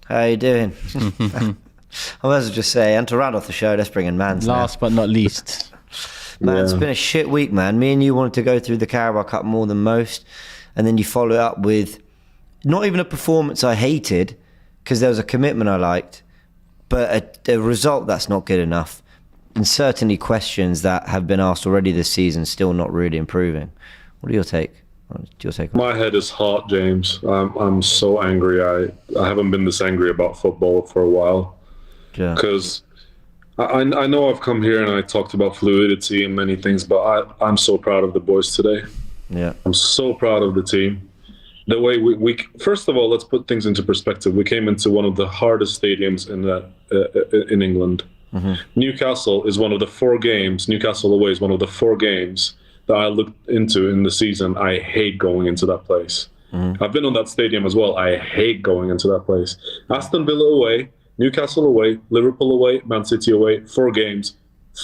How you doing? I might as well just say, and to round off the show, let's bring in Manz Last but not least. Man, it's been a shit week, man. Me and you wanted to go through the Carabao Cup more than most, and then you follow it up with not even a performance I hated, because there was a commitment I liked, but a result that's not good enough. And certainly questions that have been asked already this season still not really improving. What are your take? My head is hot, James. I'm so angry. I haven't been this angry about football for a while. Because I know I've come here and I talked about fluidity and many things, but I'm so proud of the boys today. Yeah, I'm so proud of the team. The way we first of all, let's put things into perspective. We came into one of the hardest stadiums in England. Mm-hmm. Newcastle is one of the 4 games. Newcastle away is one of the 4 games that I looked into in the season. I hate going into that place. Mm-hmm. I've been on that stadium as well. I hate going into that place. Aston Villa away, Newcastle away, Liverpool away, Man City away, 4 games,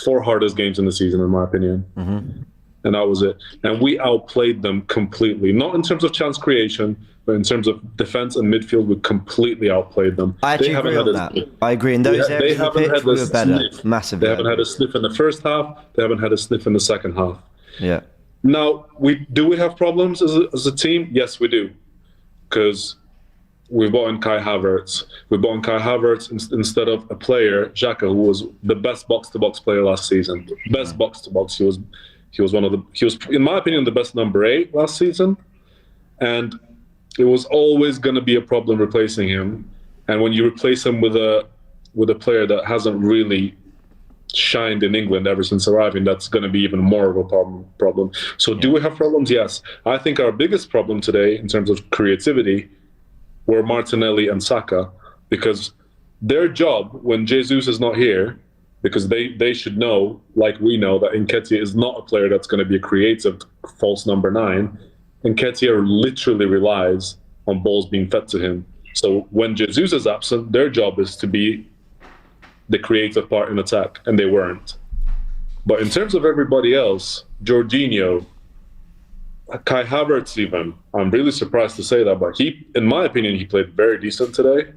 4 hardest games in the season, in my opinion. Mm-hmm. And that was it. And we outplayed them completely. Not in terms of chance creation, but in terms of defense and midfield, we completely outplayed them. I actually agree on that. I agree. In those areas of the pitch, we were better. Massively. They haven't had a sniff in the first half. They haven't had a sniff in the second half. Yeah. Now, do we have problems as a team? Yes, we do. Because we bought in Kai Havertz. We bought in Kai Havertz instead of a player, Xhaka, who was the best box-to-box player last season. Best box-to-box. He was, in my opinion, the best number 8 last season. And it was always going to be a problem replacing him. And when you replace him with a player that hasn't really shined in England ever since arriving, that's going to be even more of a problem. So do we have problems? Yes. I think our biggest problem today in terms of creativity were Martinelli and Saka, because their job when Jesus is not here, because they should know, like we know, that Nketiah is not a player that's going to be a creative false number 9. Nketiah literally relies on balls being fed to him. So when Jesus is absent, their job is to be the creative part in attack, and they weren't. But in terms of everybody else, Jorginho, Kai Havertz even, I'm really surprised to say that, but in my opinion, he played very decent today.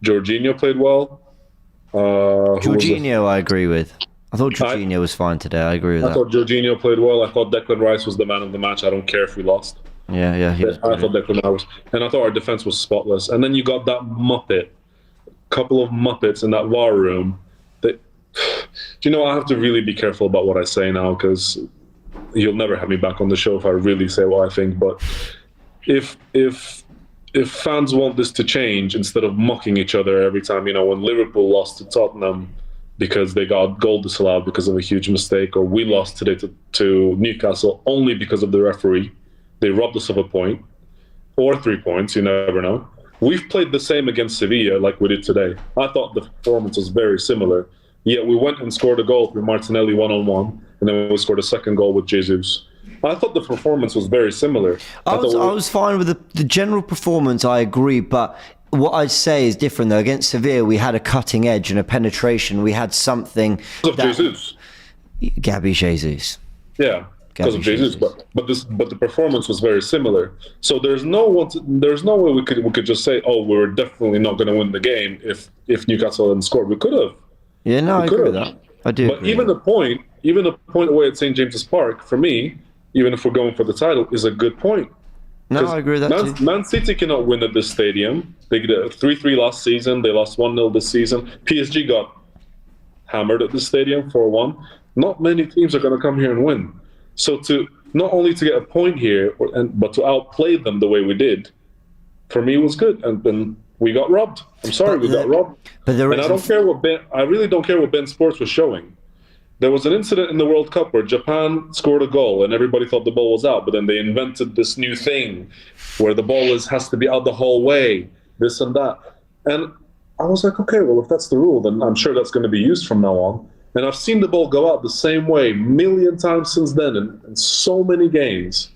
Jorginho played well. Jorginho, I agree with. I thought Jorginho was fine today. I agree with that. I thought Jorginho played well. I thought Declan Rice was the man of the match. I don't care if we lost. Yeah. I thought Declan Rice was, and I thought our defense was spotless. And then you got that couple of Muppets in that war room. That, I have to really be careful about what I say now, because you'll never have me back on the show if I really say what I think. But if fans want this to change, instead of mocking each other every time, when Liverpool lost to Tottenham because they got goal disallowed because of a huge mistake, or we lost today to Newcastle only because of the referee, they robbed us of a point or 3 points, you never know. We've played the same against Sevilla like we did today. I thought the performance was very similar. Yet we went and scored a goal through Martinelli one-on-one, and then we scored a second goal with Jesus. I thought the performance was very similar. I was fine with the general performance, I agree, but what I'd say is different though. Against Sevilla, we had a cutting edge and a penetration. We had something. Jesus. Gabby Jesus. Yeah, because of Jesus. But the performance was very similar. So there's no way we could just say, oh, we were definitely not going to win the game if Newcastle hadn't scored. We could have. Yeah, no, I agree with that. I do. But even the point away at St. James's Park, for me, even if we're going for the title, is a good point. No, I agree with that too. Man City cannot win at this stadium. They did a 3-3 last season. They lost 1-0 this season. PSG got hammered at this stadium 4-1. Not many teams are going to come here and win. So to not only to get a point here, but to outplay them the way we did, for me was good. And then we got robbed. I'm sorry, we got robbed. But and I really don't care what Ben Sports was showing. There was an incident in the World Cup where Japan scored a goal and everybody thought the ball was out, but then they invented this new thing where the ball has to be out the whole way, this and that. And I was like, okay, well, if that's the rule, then I'm sure that's going to be used from now on. And I've seen the ball go out the same way 1,000,000 times since then in so many games.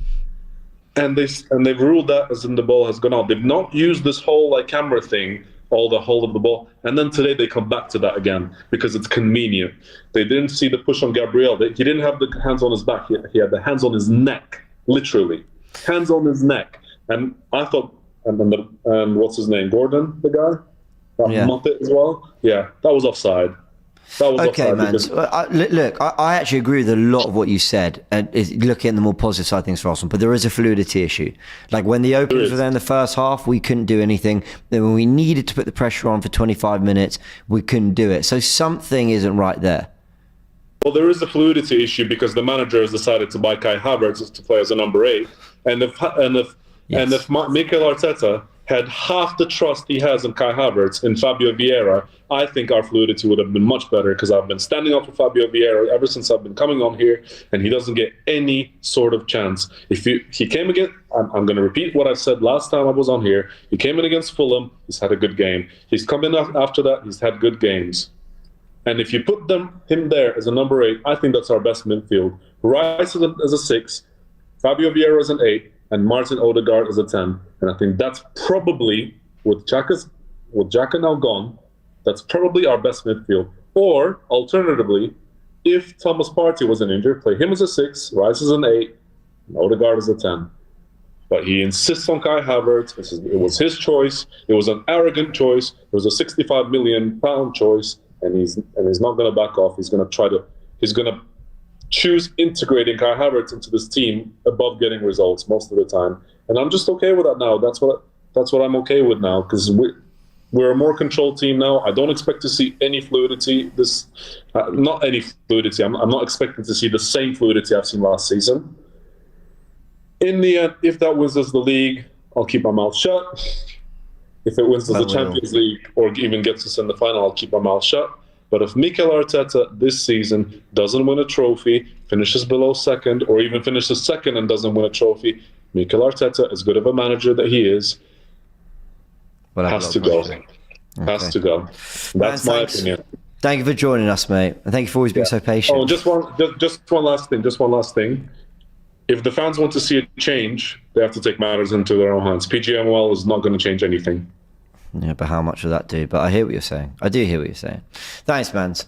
And they've ruled that as in the ball has gone out. They've not used this whole camera thing, all the hold of the ball. And then today they come back to that again because it's convenient. They didn't see the push on Gabriel. He didn't have the hands on his back. He had the hands on his neck, literally. Hands on his neck. And I thought, and what's his name? Gordon, the guy? Muppet as well. Yeah, that was offside. That was Okay, offside Manz. Look, I actually agree with a lot of what you said, and looking at the more positive side of things for Arsenal, but there is a fluidity issue. Like when the openers were there in the first half, we couldn't do anything. Then when we needed to put the pressure on for 25 minutes, we couldn't do it. So something isn't right there. Well, there is a fluidity issue because the manager has decided to buy Kai Havertz to play as a number 8, and if Mikel Arteta had half the trust he has in Kai Havertz in Fabio Vieira, I think our fluidity would have been much better, because I've been standing up for Fabio Vieira ever since I've been coming on here, and he doesn't get any sort of chance. He came again, I'm going to repeat what I said last time I was on here. He came in against Fulham, he's had a good game. He's come in after that, he's had good games. And if you put him there as a number 8, I think that's our best midfield. Rice as a 6, Fabio Vieira as an 8, and Martin Odegaard as a 10. And I think that's probably, with Xhaka now gone, that's probably our best midfield. Or, alternatively, if Thomas Partey wasn't injured, play him as a 6, Rice as an 8, and Odegaard as a 10. But he insists on Kai Havertz. It was his choice. It was an arrogant choice. It was a £65 million choice, and he's not going to back off. He's going to choose integrating Kai Havertz into this team above getting results most of the time. And I'm just okay with that now. That's what I'm okay with now, because we're a more controlled team now. I don't expect to see any fluidity. Not any fluidity. I'm not expecting to see the same fluidity I've seen last season. In the end, if that wins us the league, I'll keep my mouth shut. If it wins us the Champions League or even gets us in the final, I'll keep my mouth shut. But if Mikel Arteta this season doesn't win a trophy, finishes below second, or even finishes second and doesn't win a trophy, Mikel Arteta, as good of a manager that he is, has to go. Okay. Has to go. That's my opinion. Thank you for joining us, mate. And thank you for always being so patient. Oh, just one last thing. If the fans want to see a change, they have to take matters into their own hands. PGMOL is not going to change anything. Yeah, but how much will that do? But I hear what you're saying. I do hear what you're saying. Thanks, Manz.